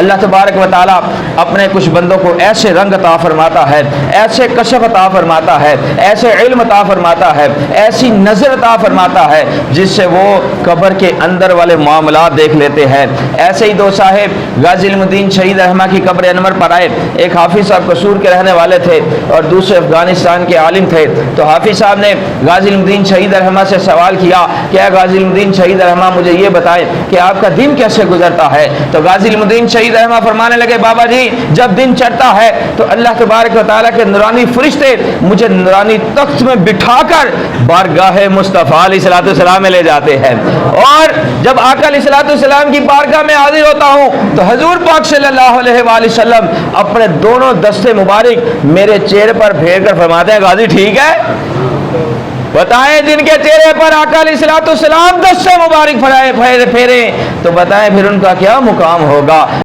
اللہ تبارک و تعالیٰ اپنے کچھ بندوں کو ایسے رنگ عطا فرماتا ہے، ایسے کشف عطا فرماتا ہے، ایسے علم عطا فرماتا ہے، ایسی نظر عطا فرماتا ہے جس سے وہ قبر کے اندر والے معاملات دیکھ لیتے ہیں۔ ایسے ہی دو صاحب غازی علم الدین شہید رحمہ کی قبر انور پر آئے۔ ایک حافظ صاحب قصور کے رہنے والے تھے اور دوسرے افغانستان کے عالم تھے۔ تو حافظ صاحب نے غازی علم الدین شہید رحمہ سے سوال کیا کہ اے غازی علم الدین شہید رحمہ مجھے یہ بتائیں کہ آپ کا دن کیسے گزرتا ہے؟ تو غازی علم الدین شہید رحمہ فرمانے لگے بابا جی جب دن چڑھتا ہے تو اللہ تبارک و تعالیٰ کے نورانی فرشتے مجھے نورانی تخت میں بٹھا کر بارگاہ مصطفیٰ علیہ الصلوۃ والسلام میں لے جاتے ہیں، اور جب آقا علیہ الصلوۃ والسلام کی بارگاہ میں حاضر ہوتا ہوں تو حضور پاک صلی اللہ علیہ وآلہ وسلم اپنے دونوں دستے مبارک میرے چہرے پر پھیر کر فرماتے ہیں غازی ٹھیک ہے؟ بتائیں جن کے چہرے پر آقا علیہ الصلوۃ والسلام دستے مبارک پھیرے تو بتائیں پھر ان کا کیا مقام ہوگا۔